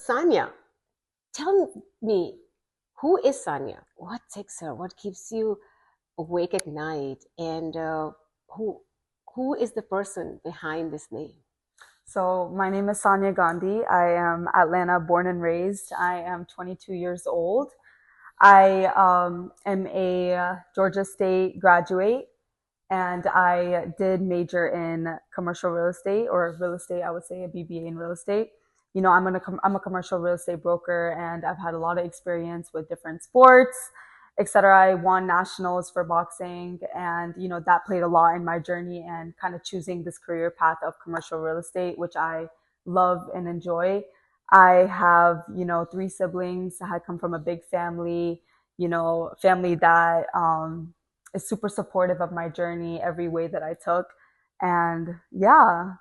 Sania, tell me, who is Sania? What takes her? What keeps you awake at night? And who who is the person behind this name? So, my name is Sania Gandhi. I am Atlanta born and raised. I am 22 years old. I am a Georgia State graduate and I did major in commercial real estate or real estate, I would say a BBA in real estate. I'm a commercial real estate broker and I've had a lot of experience with different sports, etc. I won nationals for boxing and that played a lot in my journey and kind of choosing this career path of commercial real estate, which I love and enjoy. I have, three siblings. I come from a big family, family that is super supportive of my journey every way that I took. And yeah,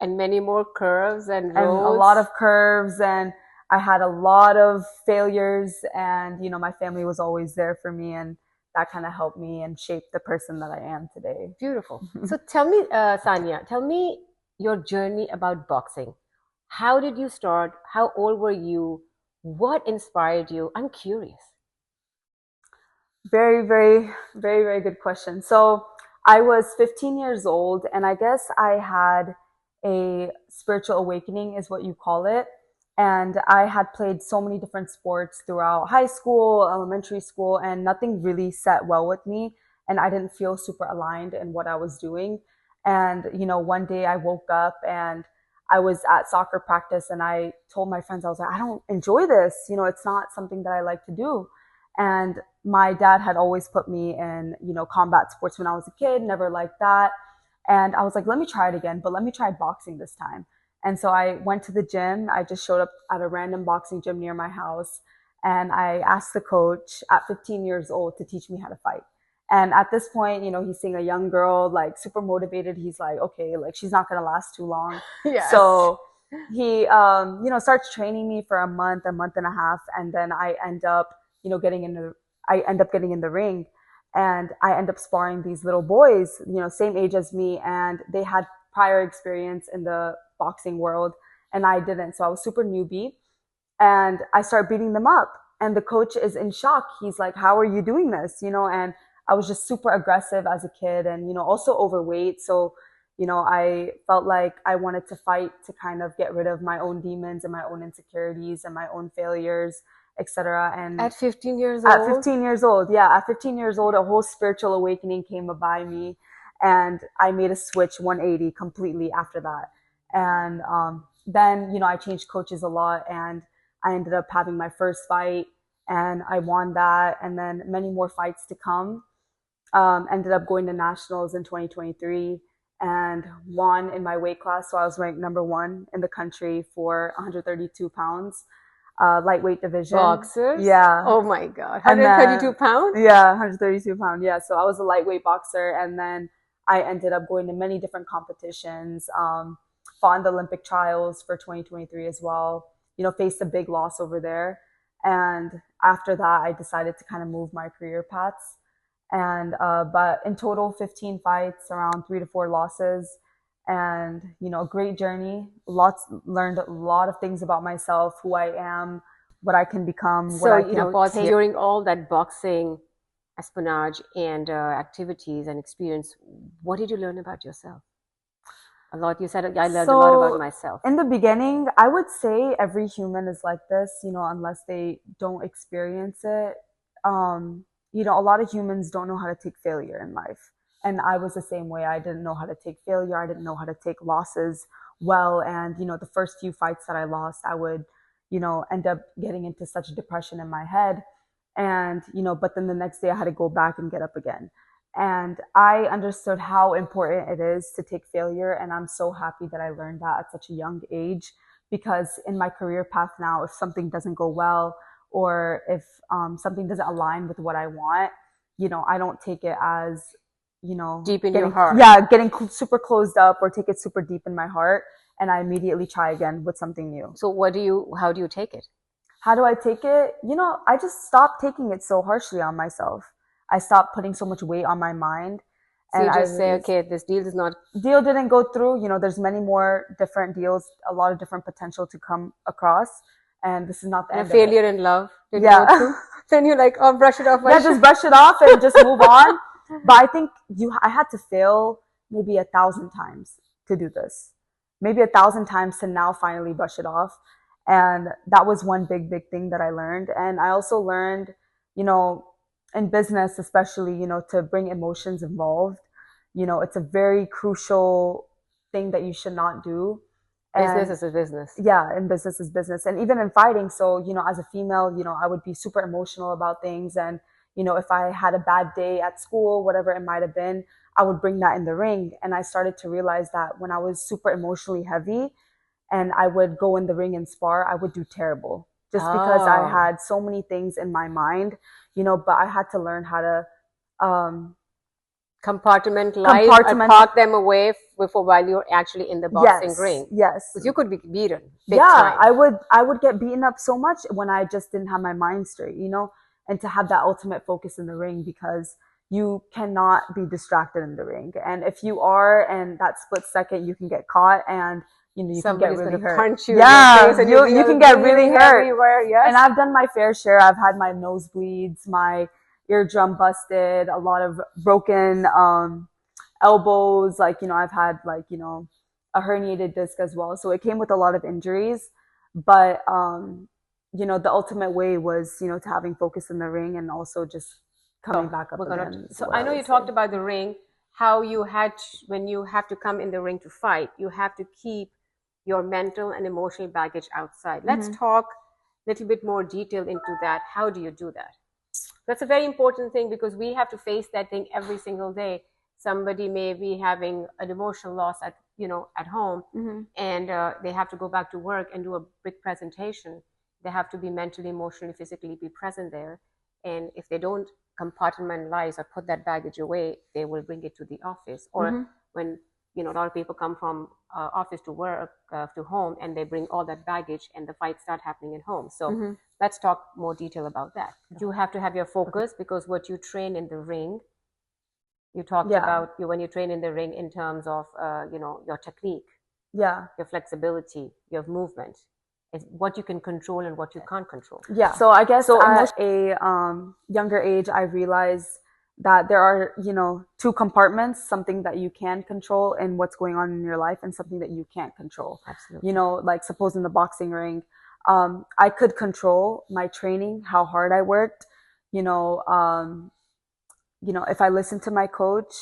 And many more curves and and a lot roads. of curves and I had a lot of failures and my family was always there for me and that kind of helped me and shaped the person that I am today. Beautiful. So tell me, Sanya, tell me your journey about boxing. How did you start? How old were you? What inspired you? I'm curious. Very, very, very, very good question. So I was 15 years old, and I guess I had a spiritual awakening, is what you call it. And I had played so many different sports throughout high school, elementary school, and nothing really set well with me. And I didn't feel super aligned in what I was doing. And, one day I woke up and I was at soccer practice and I told my friends, I was like, I don't enjoy this. It's not something that I like to do. And my dad had always put me in, combat sports when I was a kid, never liked that. And I was like, let me try it again, but let me try boxing this time. And so I went to the gym. I just showed up at a random boxing gym near my house. And I asked the coach at 15 years old to teach me how to fight. And at this point, he's seeing a young girl, like super motivated. He's like, okay, like she's not going to last too long. Yes. So he, starts training me for a month and a half. And then I end up getting in the ring and I end up sparring these little boys, same age as me. And they had prior experience in the boxing world and I didn't. So I was super newbie and I start beating them up. And the coach is in shock. He's like, how are you doing this? And I was just super aggressive as a kid and, also overweight. So, I felt like I wanted to fight to kind of get rid of my own demons and my own insecurities and my own failures, etc. And At 15 years at old? 15 years old, yeah, at 15 years old, a whole spiritual awakening came by me and I made a switch 180 completely after that. And then, I changed coaches a lot and I ended up having my first fight and I won that. And then many more fights to come. Ended up going to nationals in 2023 and won in my weight class. So I was ranked number one in the country for 132 pounds, lightweight division. Boxers? Yeah. Oh my God. And 132 then, pounds? yeah, 132 pound. Yeah. So I was a lightweight boxer. And then I ended up going to many different competitions, fought in the Olympic trials for 2023 as well, faced a big loss over there. And after that, I decided to kind of move my career paths. And, but in total, 15 fights, around 3 to 4 losses, and, great journey. Learned a lot of things about myself, who I am, what I can become, what So, I can pause take. during all that boxing, espionage, and activities and experience, what did you learn about yourself? A lot. You said I learned a lot about So myself. in the beginning, I would say every human is like this, unless they don't experience it. A lot of humans don't know how to take failure in life. And I was the same way. I didn't know how to take failure. I didn't know how to take losses well. And, the first few fights that I lost, I would, end up getting into such depression in my head. And, but then the next day I had to go back and get up again. And I understood how important it is to take failure. And I'm so happy that I learned that at such a young age, because in my career path now, if something doesn't go well, or if something doesn't align with what I want, I don't take it as, Deep in your getting, heart. yeah, getting super closed up or take it super deep in my heart. And I immediately try again with something new. So how do you take it? How do I take it? I just stopped taking it so harshly on myself. I stopped putting so much weight on my mind. So And you I just say, really, okay, this deal is not. deal didn't go through. There's many more different deals, a lot of different potential to come across. and this is not the And a end of it. failure in love didn't go Yeah. through. Then you're like, oh, brush it off my Yeah, just brush it off and just move on. But I think I had to fail maybe 1,000 times to do this. Maybe 1,000 times to now finally brush it off. And that was one big thing that I learned. And I also learned, you know, in business, especially, to bring emotions involved. It's a very crucial thing that you should not do. business And is a business. yeah, in business is business. And even in fighting, so as a female, I would be super emotional about things. And if I had a bad day at school, whatever it might have been, I would bring that in the ring. And I started to realize that when I was super emotionally heavy and I would go in the ring and spar, I would do terrible, just because I Oh, had so many things in my mind. But I had to learn how to um compartmentalize or compartment. park them away before while you're actually in the boxing Yes, ring. yes. Because you could be beaten big Yeah, time. I would get beaten up so much when I just didn't have my mind straight, and to have that ultimate focus in the ring, because you cannot be distracted in the ring. And if you are, and that split second, you can get caught, and you can get Somebody's going really to hurt. punch you in your Yeah, face and you can get really hurt. everywhere. Yes. And I've done my fair share. I've had my nosebleeds, my eardrum busted, a lot of broken elbows. Like, I've had, like, a herniated disc as well. So it came with a lot of injuries. But the ultimate way was, to having focus in the ring, and also just coming back up again. Is So what I I know would you say. talked about the ring, how you had when you have to come in the ring to fight, you have to keep your mental and emotional baggage outside. Let's talk a little bit more detail into that. How do you do that? That's a very important thing, because we have to face that thing every single day. Somebody may be having an emotional loss at home, and they have to go back to work and do a big presentation. They have to be mentally, emotionally, physically be present there. And if they don't compartmentalize or put that baggage away, they will bring it to the office. Or when a lot of people come from office to work to home, and they bring all that baggage, and the fights start happening at home. So let's talk more detail about that. You have to have your focus, because what you train in the ring, you talked about when you train in the ring in terms of your technique, your flexibility, your movement, is what you can control and what you can't control. Yeah. So I guess at a younger age, I realized that there are, two compartments: something that you can control and what's going on in your life, and something that you can't control. Absolutely. Like, suppose in the boxing ring, I could control my training, how hard I worked, if I listened to my coach,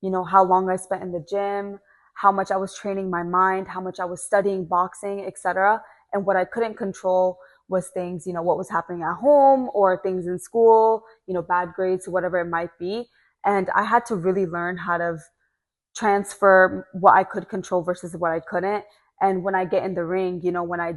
how long I spent in the gym, how much I was training my mind, how much I was studying boxing, etc. And what I couldn't control was things, what was happening at home, or things in school, bad grades, whatever it might be. And I had to really learn how to transfer what I could control versus what I couldn't. And when I get in the ring, when I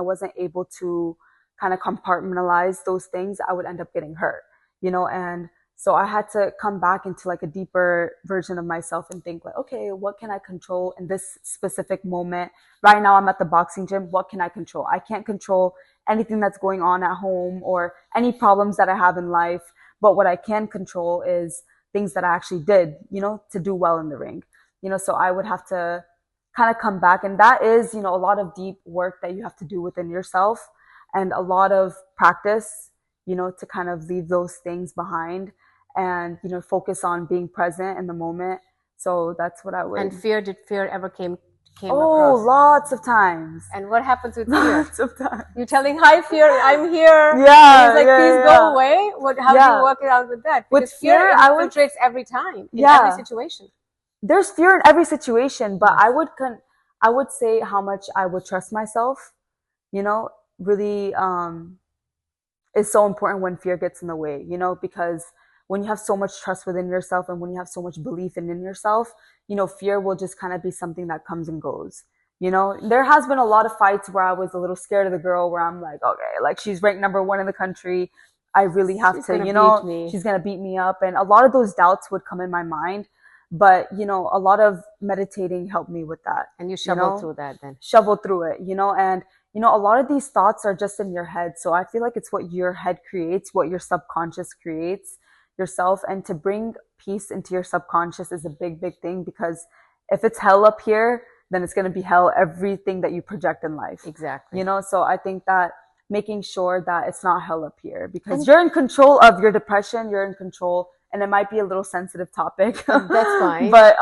wasn't able to kind of compartmentalize those things, I would end up getting hurt, and so I had to come back into, like, a deeper version of myself and think, like, okay, what can I control in this specific moment? Right now I'm at the boxing gym. What can I control? I can't control anything that's going on at home or any problems that I have in life. But what I can control is things that I actually did, to do well in the ring. So I would have to kind of come back. And that is, a lot of deep work that you have to do within yourself, and a lot of practice, to kind of leave those things behind, and focus on being present in the moment. So that's what I would. And did fear ever came Oh, across? lots of times. And what happens with fear? Lots of times. You're telling, hi fear, I'm here. Yeah. And he's like, please go away. How do you work it out with that? Because With fear, infiltrates every time, in every situation. There's fear in every situation, but I would say how much I would trust myself, really is so important when fear gets in the way, because when you have so much trust within yourself, and when you have so much belief in yourself, fear will just kind of be something that comes and goes. There has been a lot of fights where I was a little scared of the girl, where I'm like, okay, like, she's ranked #1 in the country. I really have to, she's going to beat me up. And a lot of those doubts would come in my mind. But, a lot of meditating helped me with that. And you shoveled through that then? Shoveled through it, and a lot of these thoughts are just in your head. So I feel like it's what your head creates, what your subconscious creates yourself. And to bring peace into your subconscious is a big thing, because if it's hell up here, then it's going to be hell everything that you project in life. Exactly. You know, so I think that making sure that it's not hell up here, because you're in control of your depression, you're in control, and it might be a little sensitive topic. That's fine. But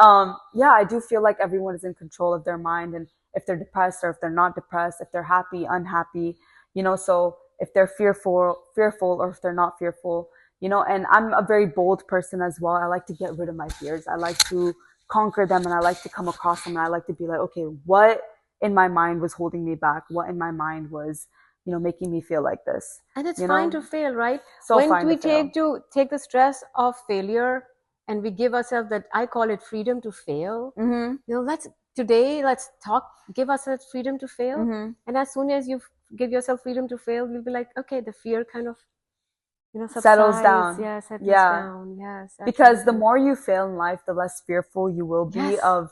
yeah, I do feel like everyone is in control of their mind, and if they're depressed or if they're not depressed, if they're happy, unhappy, you know, so if they're fearful, or if they're not fearful, you know. And I'm a very bold person as well. I like to get rid of my fears. I like to conquer them, and I like to come across them, and I like to be like, okay, what in my mind was holding me back? What in my mind was, you know, making me feel like this? And it's you fine know? to fail, right? So when fine we to take the stress of failure and we give ourselves that, I call it freedom to fail. Mm-hmm. You know, let's give ourselves freedom to fail. Mm-hmm. And as soon as you give yourself freedom to fail, you'll be like, okay, the fear kind of, you know, Settles down. Yeah, settles Yeah. down. Yes. Because the absolutely. more you fail in life, the less fearful you will be Yes. of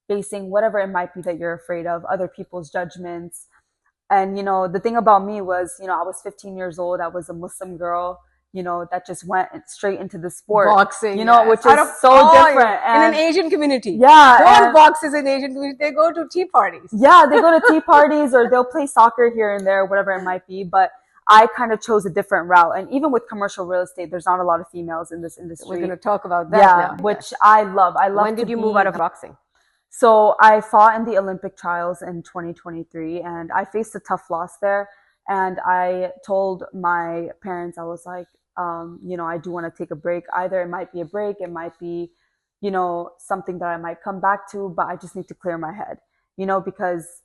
facing whatever it might be that you're afraid of, other people's judgments. And, you know, the thing about me was, you know, I was 15 years old. I was a Muslim girl, you know, that just went straight into the sport. Boxing, you know, yes. which is so different. In an Asian community. Yeah. No one boxes in Asian community. They go to tea parties. Yeah, they go to tea parties, or they'll play soccer here and there, whatever it might be. But I kind of chose a different route. And even with commercial real estate, there's not a lot of females in this industry. We're going to talk about that now. Which I love. When did you move out of boxing? So I fought in the Olympic trials in 2023, and I faced a tough loss there. And I told my parents, I was like, you know, I do want to take a break. Either it might be a break, it might be, you know, something that I might come back to, but I just need to clear my head, you know, because,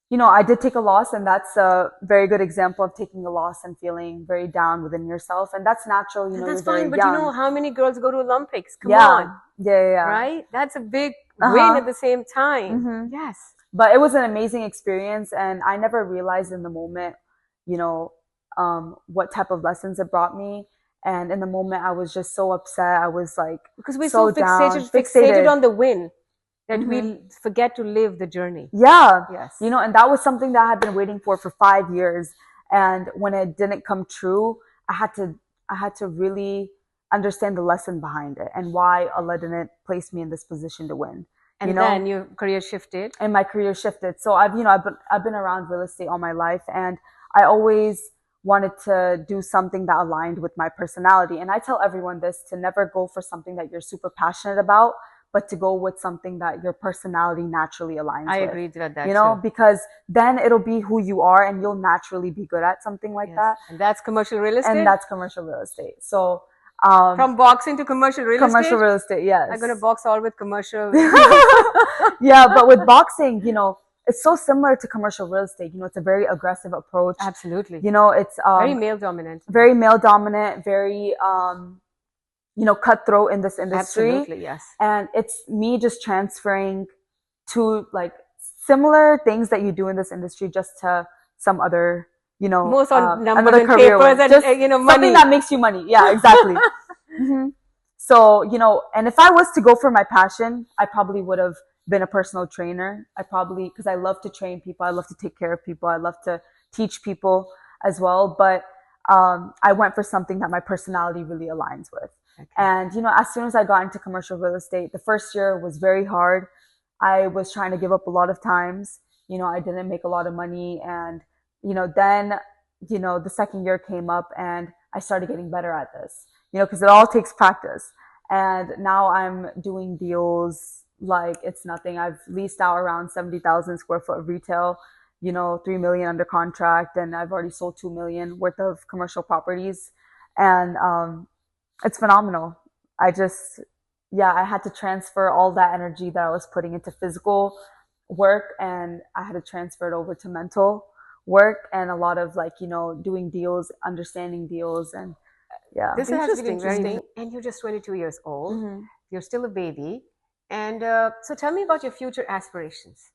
you know, I did take a loss, and that's a very good example of taking a loss and feeling very down within yourself. And that's natural, you know, that's you're fine, very but young. you know how many girls go to Olympics? Come on. Yeah. Right? That's a big win at the same time. Mm-hmm. Yes. But it was an amazing experience, and I never realized in the moment, you know, what type of lessons it brought me. And in the moment, I was just so upset. I was like, because we're so fixated on the win that we forget to live the journey. Yeah. Yes. You know, and that was something that I had been waiting for 5 years. And when it didn't come true, I had to really understand the lesson behind it and why Allah didn't place me in this position to win. And then your career shifted. And my career shifted. So I've been around real estate all my life, and I always wanted to do something that aligned with my personality. And I tell everyone this, to never go for something that you're super passionate about, but to go with something that your personality naturally aligns with. I agree with that. You know, because then it'll be who you are, and you'll naturally be good at something like that. And that's commercial real estate. And that's commercial real estate. So from boxing to commercial real estate. Commercial real estate, yes. I'm gonna box all with commercial. Yeah, but with boxing, you know, it's so similar to commercial real estate. You know, it's a very aggressive approach. Absolutely. You know, it's very male dominant. Very male dominant. Very you know, cutthroat in this industry. Absolutely, yes. And it's me just transferring to like similar things that you do in this industry, just to some other, you know, most on numbers another and career papers and just you know, money. Something that makes you money. Yeah, exactly. Mm-hmm. So, you know, and if I was to go for my passion, I probably would have been a personal trainer. Because I love to train people. I love to take care of people. I love to teach people as well. But I went for something that my personality really aligns with. Okay. And, you know, as soon as I got into commercial real estate, the first year was very hard. I was trying to give up a lot of times. You know, I didn't make a lot of money. And, you know, then, you know, the second year came up, and I started getting better at this, you know, because it all takes practice. And now I'm doing deals like it's nothing. I've leased out around 70,000 square foot of retail, you know, 3 million under contract, and I've already sold 2 million worth of commercial properties. And it's phenomenal. I had to transfer all that energy that I was putting into physical work, and I had to transfer it over to mental work, and a lot of, like, you know, doing deals, understanding deals. And yeah, this has been interesting. And you're just 22 years old. Mm-hmm. You're still a baby. And so tell me about your future aspirations.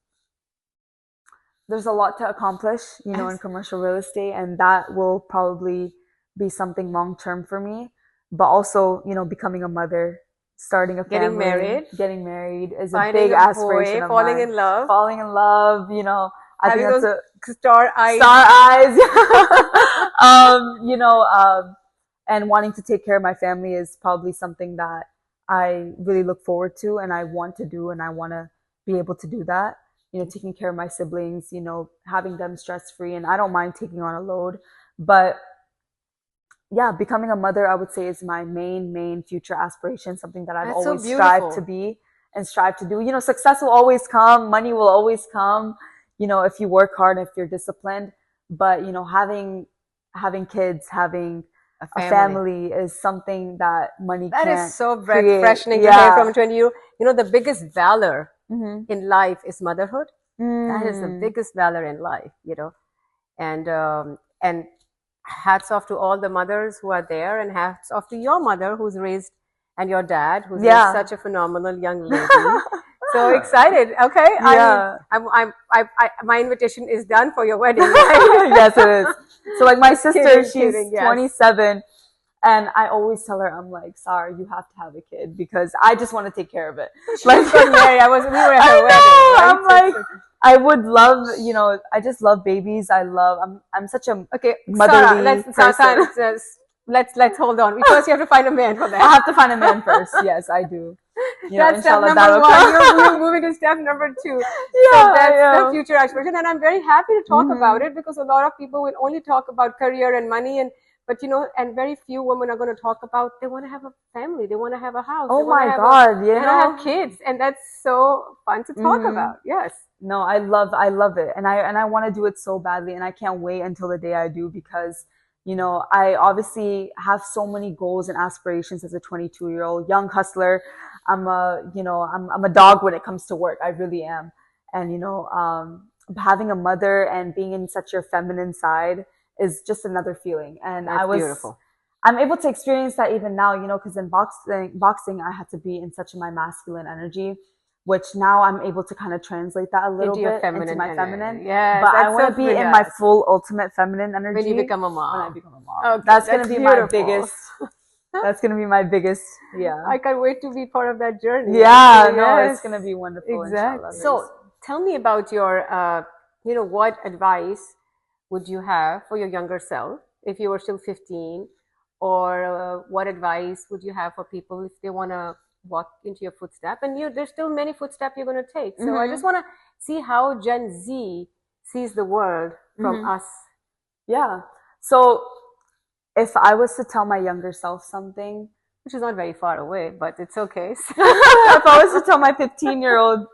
There's a lot to accomplish, you know, in commercial real estate, and that will probably be something long-term for me. But also, you know, becoming a mother, starting a family, getting married is a big aspiration of mine. Falling in love, you know. I think that's a star eyes. You know, and wanting to take care of my family is probably something that I really look forward to, and I want to do, and I want to be able to do that, taking care of my siblings, having them stress free. And I don't mind taking on a load. But yeah, becoming a mother, I would say, is my main future aspiration, something that I've That's so always strived to beautiful. be and strive to do. Success will always come, money will always come, if you work hard, if you're disciplined. But, having kids, having A a family. family is something that money That is can't so create. refreshing to hear Yeah. from 20 you. You know, the biggest valor Mm-hmm. in life is motherhood. That is the Mm. biggest valor in life, and hats off to all the mothers who are there, and hats off to your mother who's raised, and your dad who's raised Yeah. such a phenomenal young lady. So excited. Okay, Yeah. my invitation is done for your wedding. Right? Yes, it is. So like my sister, Kidding, she's kidding. Yes. 27, and I always tell her, I'm like, sorry, you have to have a kid because I just want to take care of it. She got married. We were at her wedding. Right? I'm like, I would love, I just love babies. I'm such a okay, motherly Sarah, person. let's hold on. First, you have to find a man for that. I have to find a man first. Yes, I do. That's step inshallah, number one. You're moving to step number two. Yeah, so that's the future aspiration, and I'm very happy to talk about it because a lot of people will only talk about career and money, but and very few women are going to talk about they want to have a family, they want to have a house. Oh my God, they want to have kids, and that's so fun to talk about. Yes. No, I love it, and I want to do it so badly, and I can't wait until the day I do because I obviously have so many goals and aspirations as a 22-year-old young hustler. I'm a dog when it comes to work. I really am, and having a mother and being in such your feminine side is just another feeling. And that's beautiful. I'm able to experience that even now, because in boxing, I had to be in such my masculine energy, which now I'm able to kind of translate that a little bit into my feminine. Yes, but I want to be in my full ultimate feminine energy when you become a mom. When I become a mom, okay, that's going to be beautiful. My biggest. That's going to be my biggest. Yeah, I can't wait to be part of that journey. Yeah, no, it's going to be wonderful. Exactly. So tell me about your, what advice would you have for your younger self if you were still 15, or what advice would you have for people if they want to walk into your footstep? And there's still many footsteps you're going to take. So I just want to see how Gen Z sees the world from us. Yeah. So if I was to tell my younger self something, which is not very far away, but it's okay. If I was to tell my 15-year-old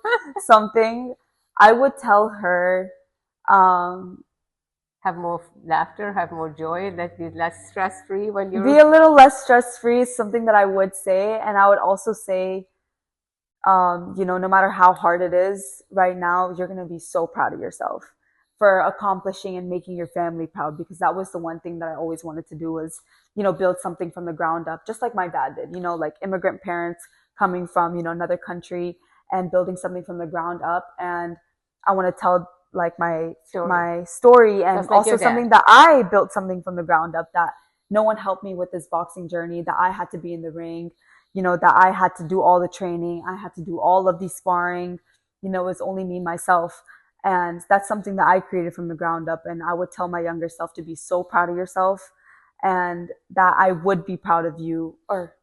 something, I would tell her, have more laughter, have more joy, let's be less stress-free when you're... Be a little less stress-free is something that I would say. And I would also say, no matter how hard it is right now, you're going to be so proud of yourself for accomplishing and making your family proud, because that was the one thing that I always wanted to do was, build something from the ground up, just like my dad did, like immigrant parents coming from, another country and building something from the ground up. And I want to tell like my story and like also something that I built something from the ground up, that no one helped me with this boxing journey, that I had to be in the ring, that I had to do all the training, I had to do all of the sparring, it was only me, myself. And that's something that I created from the ground up. And I would tell my younger self to be so proud of yourself, and that I would be proud of you, or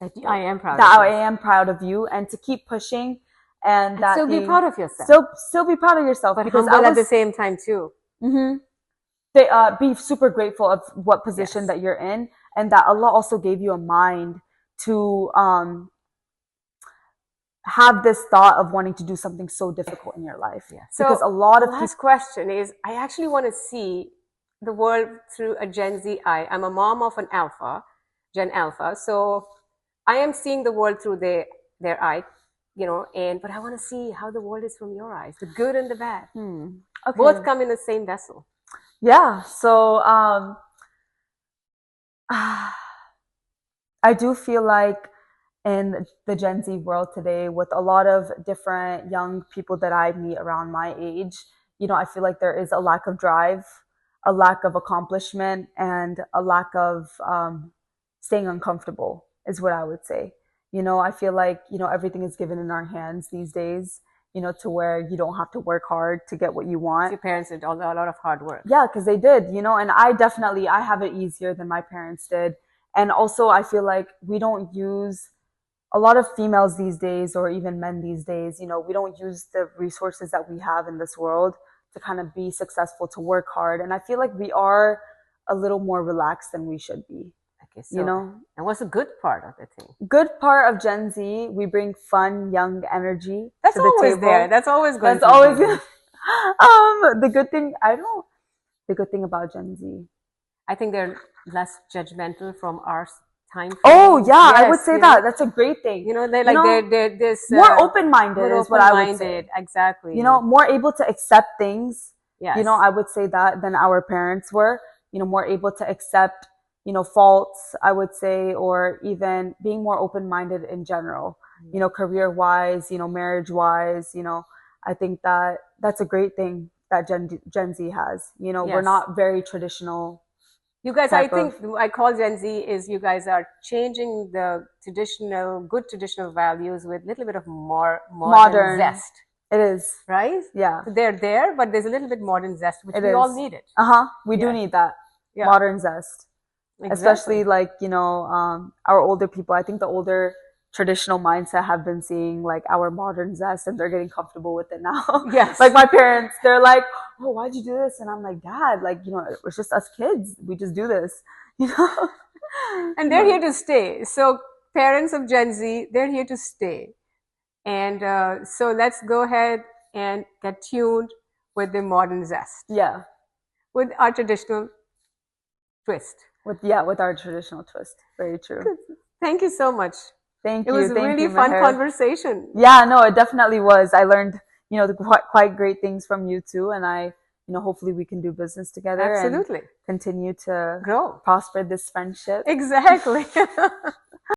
that I am proud that I am proud of you, and to keep pushing. And that still be proud of yourself. Still be proud of yourself, but because humble at the same time too. Be super grateful of what position that you're in, and that Allah also gave you a mind to have this thought of wanting to do something so difficult in your life. Yeah. So because a lot of last question is, I actually want to see the world through a Gen Z eye. I'm a mom of an Alpha, Gen Alpha, so I am seeing the world through their eye. But I want to see how the world is from your eyes, the good and the bad. Okay. Both come in the same vessel. Yeah. So I do feel like in the Gen Z world today, with a lot of different young people that I meet around my age, I feel like there is a lack of drive, a lack of accomplishment, and a lack of staying uncomfortable is what I would say. I feel like, everything is given in our hands these days, to where you don't have to work hard to get what you want. Your parents did a lot of hard work. Yeah, because they did, and I have it easier than my parents did. And also I feel like we don't use a lot of females these days, or even men these days, we don't use the resources that we have in this world to kind of be successful, to work hard. And I feel like we are a little more relaxed than we should be. Okay, so and what's the good part of the thing? Good part of Gen Z, we bring fun, young energy That's to the always table. there. That's always going That's to always be there. the good thing. The good thing about Gen Z. I think they're less judgmental from our time frame. Oh yeah, yes, I would say that. That's a great thing. They're like they're this more open-minded is what I would say. Exactly. More able to accept things. Yes. I would say that than our parents were. More able to accept faults, I would say, or even being more open-minded in general. Career-wise, marriage-wise. I think that that's a great thing that Gen Z has. We're not very traditional. You guys, I think I call Gen Z is you guys are changing the good traditional values with a little bit of more modern zest. It is. Right? Yeah. So they're there, but there's a little bit modern zest, which we all need it. We do need that. Yeah. Modern zest. Exactly. Especially like, our older people. I think the older traditional mindset have been seeing like our modern zest, and they're getting comfortable with it now. Yes. Like my parents, they're like, oh, why'd you do this? And I'm like, Dad, like, it's just us kids. We just do this, And they're here to stay. So parents of Gen Z, they're here to stay. And so let's go ahead and get tuned with the modern zest. Yeah. With our traditional twist. With our traditional twist. Very true. Good. Thank you so much. Thank you. It was a really fun conversation. Yeah, no, it definitely was. I learned, quite great things from you too. And I, hopefully we can do business together. Absolutely. And continue to grow, prosper this friendship. Exactly.